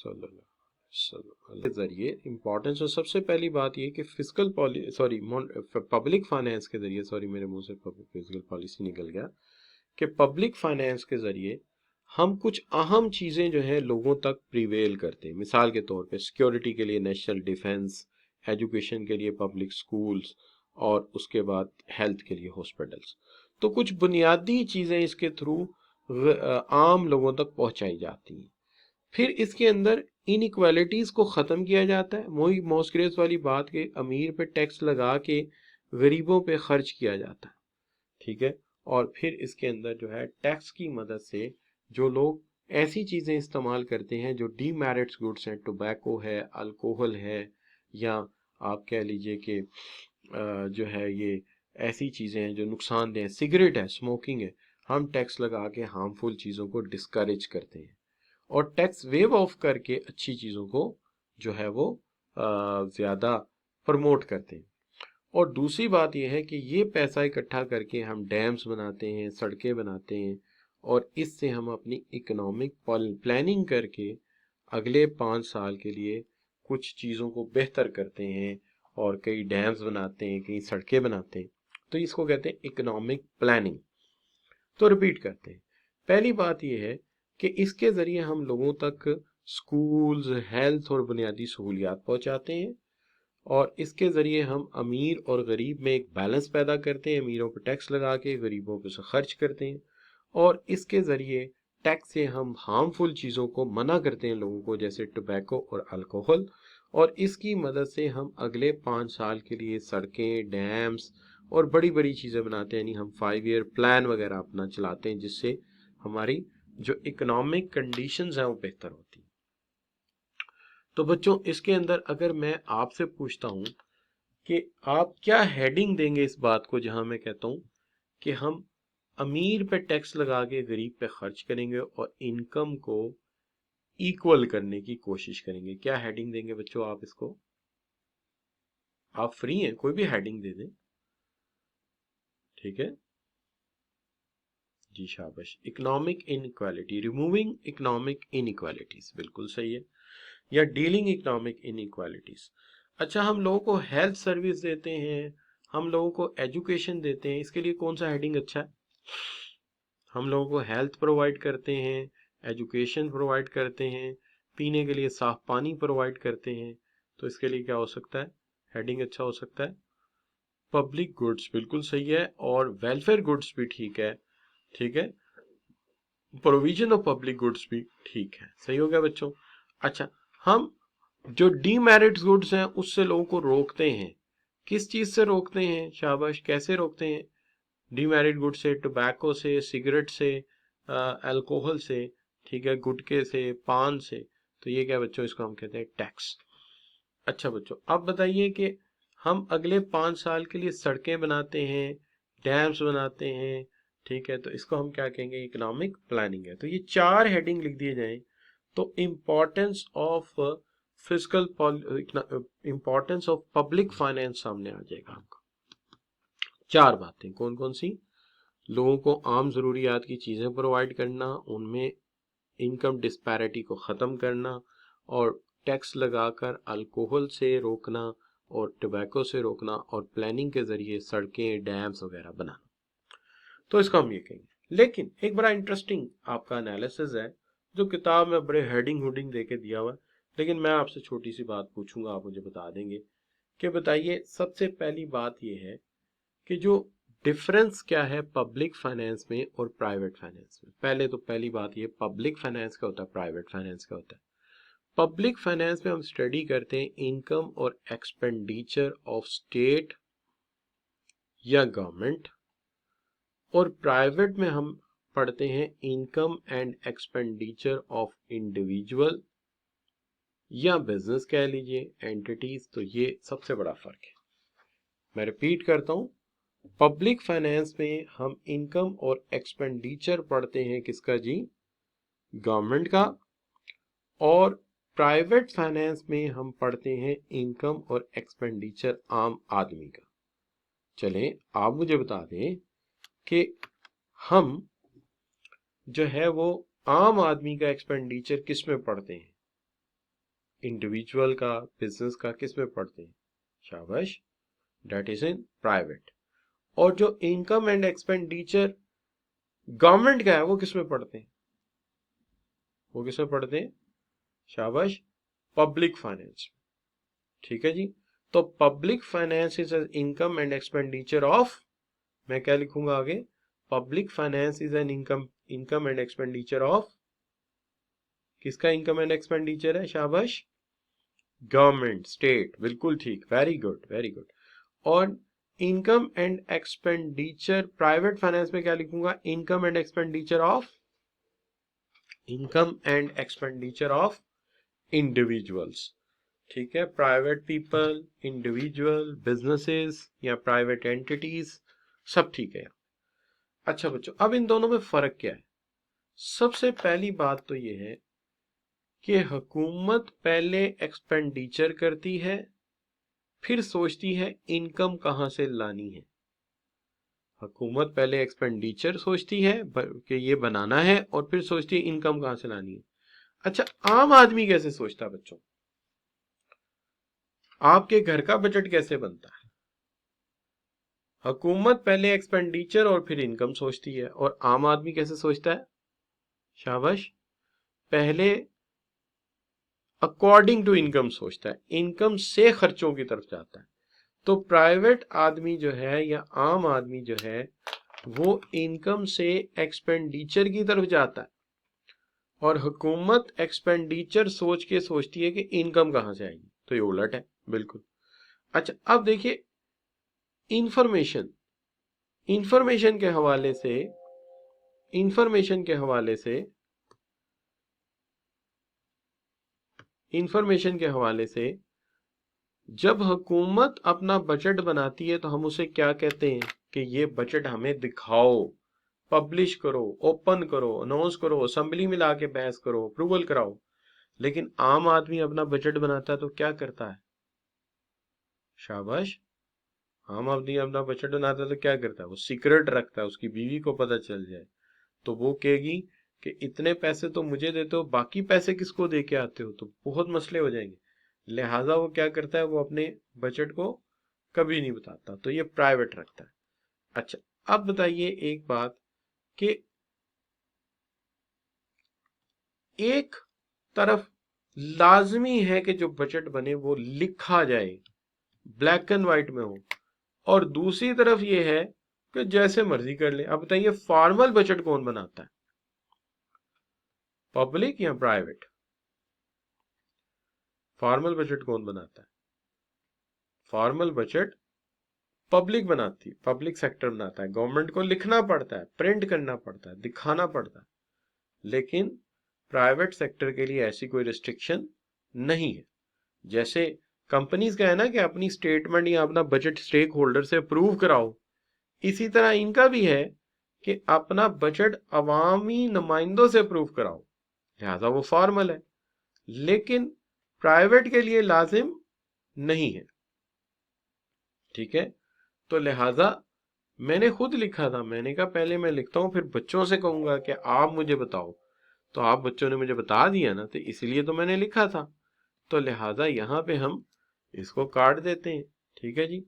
के जरिए इम्पोर्टेंस। और सबसे पहली बात ये कि physical policy, sorry public finance के जरिए, सॉरी मेरे मुंह से फिजिकल पॉलिसी निकल गया, कि पब्लिक फाइनेंस के जरिए हम कुछ अहम चीज़ें जो है लोगों तक प्रिवेल करते हैं। मिसाल के तौर पे सिक्योरिटी के लिए नेशनल डिफेंस, एजुकेशन के लिए पब्लिक स्कूल्स, और उसके बाद हेल्थ के लिए हॉस्पिटल्स। तो कुछ बुनियादी चीज़ें इसके थ्रू आम लोगों तक पहुंचाई जाती हैं। फिर इसके अंदर इनइक्वालिटीज़ को ख़त्म किया जाता है। वही मॉस्ग्रेव्स वाली बात के अमीर पे टैक्स लगा के गरीबों पे खर्च किया जाता है, ठीक है। और फिर इसके अंदर जो है टैक्स की मदद से जो लोग ऐसी चीज़ें इस्तेमाल करते हैं जो डीमेरिट्स गुड्स हैं, टोबैको है, अल्कोहल है, या आप कह लीजिए कि जो है ये ऐसी चीज़ें हैं जो नुकसानदेह, सिगरेट है, स्मोकिंग है, हम टैक्स लगा के हार्मफुल चीज़ों को डिस्करेज करते हैं और टैक्स वेव ऑफ करके अच्छी चीज़ों को जो है वो ज़्यादा प्रमोट करते हैं। और दूसरी बात यह है कि ये पैसा इकट्ठा करके हम डैम्स बनाते हैं, सड़कें बनाते हैं, और इससे हम अपनी इकोनॉमिक प्लानिंग करके अगले 5 साल के लिए कुछ चीज़ों को बेहतर करते हैं और कई डैम्स बनाते हैं, कई सड़कें बनाते हैं। तो इसको कहते हैं इकोनॉमिक प्लानिंग। तो रिपीट करते हैं। पहली बात यह है कि इसके ज़रिए हम लोगों तक स्कूल्स, हेल्थ और बुनियादी सहूलियात पहुंचाते हैं, और इसके ज़रिए हम अमीर और गरीब में एक बैलेंस पैदा करते हैं। अमीरों पर टैक्स लगा के गरीबों पे से खर्च करते हैं, और इसके ज़रिए टैक्स से हम हार्मफुल चीज़ों को मना करते हैं लोगों को, जैसे टोबैको और अल्कोहल। और इसकी मदद से हम अगले 5 साल के लिए सड़कें, डैम्स और बड़ी बड़ी चीज़ें बनाते हैं, यानी हम 5 ईयर प्लान वगैरह अपना चलाते हैं, जिससे हमारी जो इकोनॉमिक कंडीशंस हैं वो बेहतर होती हैं। तो बच्चों, इसके अंदर अगर मैं आपसे पूछता हूँ कि आप क्या हेडिंग देंगे इस बात को, जहां मैं कहता हूं कि हम अमीर पे टैक्स लगा के गरीब पे खर्च करेंगे और इनकम को इक्वल करने की कोशिश करेंगे, क्या हेडिंग देंगे बच्चों आप इसको? आप फ्री हैं, कोई भी हेडिंग दे दें, ठीक है जी, शाबाश। Economic inequality, removing economic inequalities, बिल्कुल सही है, या डीलिंग इकोनॉमिक इनइक्वालिटीज। अच्छा, हम लोगों को हेल्थ सर्विस देते हैं, हम लोगों को एजुकेशन देते हैं, इसके लिए कौन सा हेडिंग अच्छा है? हम लोगों को हेल्थ प्रोवाइड करते हैं, एजुकेशन प्रोवाइड करते हैं, पीने के लिए साफ पानी प्रोवाइड करते हैं, तो इसके लिए क्या हो सकता है? हेडिंग अच्छा हो सकता है पब्लिक गुड्स, बिल्कुल सही है, और वेलफेयर गुड्स भी ठीक है, ठीक है, प्रोविजन ऑफ पब्लिक गुड्स भी ठीक है, सही हो गया बच्चों। अच्छा, हम जो डीमेरिट्स गुड्स हैं उससे लोगों को रोकते हैं, किस चीज से रोकते हैं? शाबाश, कैसे रोकते हैं? डीमेरिट गुड से, टोबैको से, सिगरेट से, अल्कोहल से, ठीक है, गुटखे से, पान से। तो ये क्या बच्चों, इसको हम कहते हैं टैक्स। अच्छा बच्चों, अब बताइए कि हम अगले 5 साल के लिए सड़कें बनाते हैं, डैम्स बनाते हैं, ठीक है, तो इसको हम क्या कहेंगे? इकोनॉमिक प्लानिंग है। तो ये 4 हेडिंग लिख दिए जाएं तो importance of physical, importance of public finance सामने आ जाएगा आपका। 4 बातें कौन कौन सी? लोगों को आम ज़रूरियात की चीज़ें प्रोवाइड करना, उनमें इनकम डिस्पैरिटी को ख़त्म करना, और टैक्स लगाकर अल्कोहल से रोकना और टोबैको से रोकना, और प्लानिंग के ज़रिए सड़कें, डैम्स वगैरह बनाना। तो इसको हम ये कहेंगे। लेकिन एक बड़ा इंटरेस्टिंग आपका एनालिसिस है जो किताब में बड़े हेडिंग हुडिंग दे के दिया हुआ है, लेकिन मैं आपसे छोटी सी बात पूछूंगा, आप मुझे बता देंगे कि बताइए सबसे पहली बात यह है कि जो डिफरेंस क्या है पब्लिक फाइनेंस में और प्राइवेट फाइनेंस में। पहले तो पहली बात ये, पब्लिक फाइनेंस क्या होता है, प्राइवेट फाइनेंस क्या होता है? पब्लिक फाइनेंस में हम स्टडी करते हैं इनकम और एक्सपेंडिचर ऑफ स्टेट या गवर्नमेंट, और प्राइवेट में हम पढ़ते हैं income and expenditure of individual या बिजनेस कह लीजिए, एंटिटीज। तो ये सबसे बड़ा फर्क है। मैं रिपीट करता हूं, पब्लिक फाइनेंस में हम इनकम और एक्सपेंडिचर पढ़ते हैं किसका जी? गवर्नमेंट का। और प्राइवेट फाइनेंस में हम पढ़ते हैं इनकम और एक्सपेंडिचर आम आदमी का। चलें, आप मुझे बता दें कि हम जो है वो आम आदमी का एक्सपेंडिचर किस में पढ़ते हैं? इंडिविजुअल का, बिजनेस का किस में पढ़ते हैं? शाबाश, डेट इज इन प्राइवेट। और जो इनकम एंड एक्सपेंडिचर गवर्नमेंट का है वो किस में पढ़ते हैं? वो किस में पढ़ते हैं? शाबाश, पब्लिक फाइनेंस। ठीक है जी। तो public finance is an income and expenditure of, मैं क्या लिखूंगा आगे? Public finance is an income and expenditure of, किसका इनकम एंड एक्सपेंडिचर है? शाबाश, गवर्नमेंट, स्टेट, बिल्कुल ठीक, वेरी गुड वेरी गुड। और income and expenditure private finance में क्या लिखूंगा? Income and expenditure of, income and expenditure of individuals. ठीक है, प्राइवेट पीपल, इंडिविजुअल, बिजनेसेस या प्राइवेट एंटिटीज, सब ठीक है। अच्छा बच्चों, अब इन दोनों में फर्क क्या है? सबसे पहली बात तो ये है कि हुकूमत पहले एक्सपेंडिचर करती है, फिर सोचती है इनकम कहां से लानी है। हुकूमत पहले एक्सपेंडिचर सोचती है कि ये बनाना है, और फिर सोचती है इनकम कहां से लानी है। अच्छा, आम आदमी कैसे सोचता है बच्चों? आपके घर का बजट कैसे बनता है? हुकूमत पहले एक्सपेंडिचर और फिर इनकम सोचती है, और आम आदमी कैसे सोचता है? शाबाश, पहले अकॉर्डिंग टू इनकम सोचता है, इनकम से खर्चों की तरफ जाता है। तो प्राइवेट आदमी जो है या आम आदमी जो है वो इनकम से एक्सपेंडिचर की तरफ जाता है, और हुकूमत एक्सपेंडिचर सोच के सोचती है कि इनकम कहां से आएगी। तो ये उलट है बिल्कुल। अच्छा, अब देखिए इंफॉर्मेशन, इंफॉर्मेशन के हवाले से, इंफॉर्मेशन के हवाले से, इंफॉर्मेशन के हवाले से जब हुकूमत अपना बजट बनाती है तो हम उसे क्या कहते हैं कि ये बजट हमें दिखाओ, पब्लिश करो, ओपन करो, अनाउंस करो, असेंबली में लाके बहस करो, अप्रूवल कराओ। लेकिन आम आदमी अपना बजट बनाता है तो क्या करता है? शाबाश, आम आदमी अपना बजट बनाता है तो क्या करता है? वो सीक्रेट रखता है, उसकी बीवी को पता चल जाए तो वो कहेगी कि इतने पैसे तो मुझे देते हो, बाकी पैसे किसको दे के आते हो, तो बहुत मसले हो जाएंगे। लिहाजा वो क्या करता है? वो अपने बजट को कभी नहीं बताता, तो ये प्राइवेट रखता है। अच्छा, अब बताइए एक बात कि एक तरफ लाजमी है कि जो बजट बने वो लिखा जाए, ब्लैक एंड व्हाइट में हो, और दूसरी तरफ ये है कि जैसे मर्जी कर ले। अब बताइए फॉर्मल बजट कौन बनाता है? पब्लिक या प्राइवेट? फॉर्मल बजट कौन बनाता है? फॉर्मल बजट पब्लिक बनाती है, पब्लिक सेक्टर बनाता है। गवर्नमेंट को लिखना पड़ता है, प्रिंट करना पड़ता है, दिखाना पड़ता है, लेकिन प्राइवेट सेक्टर के लिए ऐसी कोई रिस्ट्रिक्शन नहीं है। जैसे कंपनीज का है ना कि अपनी स्टेटमेंट या अपना बजट स्टेक होल्डर से अप्रूव कराओ, इसी तरह इनका भी है कि अपना बजट अवामी नुमाइंदों से अप्रूव कराओ। लिहाजा वो फॉर्मल है, लेकिन प्राइवेट के लिए लाजिम नहीं है। ठीक है, तो लिहाजा मैंने खुद लिखा था, मैंने कहा पहले मैं लिखता हूं फिर बच्चों से कहूंगा कि आप मुझे बताओ, तो आप बच्चों ने मुझे बता दिया ना, तो इसलिए तो मैंने लिखा था। तो लिहाजा यहाँ पे हम इसको काट देते हैं। ठीक है जी,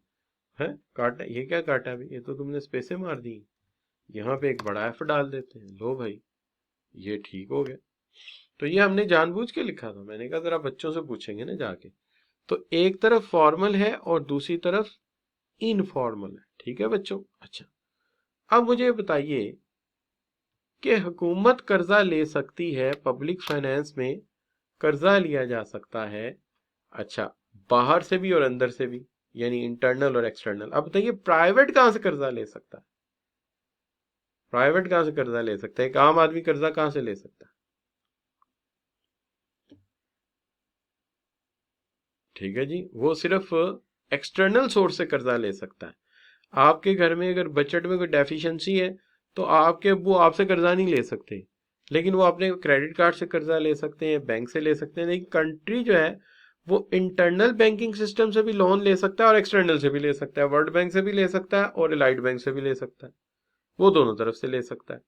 है काटा, ये क्या काटा अभी? ये तो तुमने स्पेसे मार दी। यहाँ पे एक बड़ा एफ डाल देते हैं, लो भाई ये ठीक हो गया। तो ये हमने जानबूझ के लिखा था, मैंने कहा जरा बच्चों से पूछेंगे ना जाके। तो एक तरफ फॉर्मल है और दूसरी तरफ इनफॉर्मल है। ठीक है बच्चों। अच्छा, अब मुझे बताइए कि हुकूमत कर्जा ले सकती है, पब्लिक फाइनेंस में कर्जा लिया जा सकता है, अच्छा, बाहर से भी और अंदर से भी, यानी इंटरनल और एक्सटर्नल। अब बताइए प्राइवेट कहां से कर्जा ले सकता है? प्राइवेट कहां से कर्जा ले सकता है? एक आम आदमी कर्जा कहां से ले सकता है? ठीक है जी, वो सिर्फ एक्सटर्नल सोर्स से कर्जा ले सकता है। आपके घर में अगर बजट में कोई डेफिशिएंसी है तो आपके वो आपसे कर्जा नहीं ले सकते, लेकिन वो अपने क्रेडिट कार्ड से कर्जा ले सकते हैं, बैंक से ले सकते हैं। लेकिन कंट्री जो है वो इंटरनल बैंकिंग सिस्टम से भी लोन ले सकता है और एक्सटर्नल से भी ले सकता है, वर्ल्ड बैंक से भी ले सकता है और एलाइड बैंक से भी ले सकता है, वो दोनों तरफ से ले सकता है।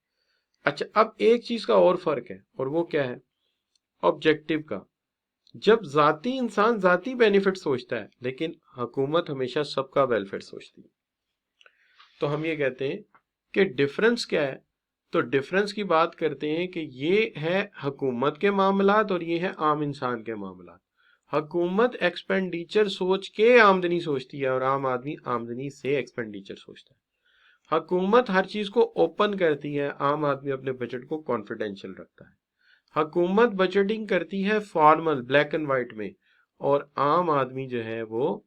अच्छा, अब एक चीज का और फर्क है, और वो क्या है? ऑब्जेक्टिव का। जब जाती इंसान जाती बेनिफिट सोचता है, लेकिन हुकूमत हमेशा सबका वेलफेयर सोचती है। तो हम ये कहते हैं कि डिफरेंस क्या है। तो डिफरेंस की बात करते हैं कि ये है हुकूमत के मामलात और ये है आम इंसान के मामलात। हुकूमत एक्सपेंडिचर सोच के आमदनी सोचती है और आम आदमी आमदनी से एक्सपेंडिचर सोचता है। हुकूमत हर चीज को ओपन करती है, आम आदमी अपने बजट को कॉन्फिडेंशियल रखता है। हुकूमत बजटिंग करती है फॉर्मल ब्लैक एंड व्हाइट में, और आम आदमी जो है वो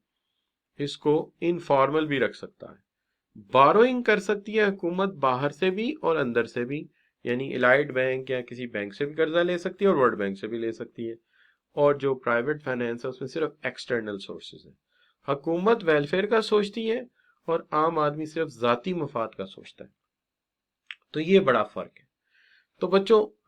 इसको इनफॉर्मल भी रख सकता है। बारोइंग कर सकती है हुकूमत बाहर से भी और अंदर से भी, यानी इलाइट बैंक या किसी बैंक से भी कर्जा ले सकती है और वर्ल्ड बैंक से भी ले सकती है। और जो प्राइवेट फाइनेंस है उसमें सिर्फ एक्सटर्नल सोर्सेज है। हुकूमत वेलफेयर का सोचती है और आम आदमी सिर्फ जाती मफाद का सोचता है। तो ये बड़ा फर्क है। तो बच्चों,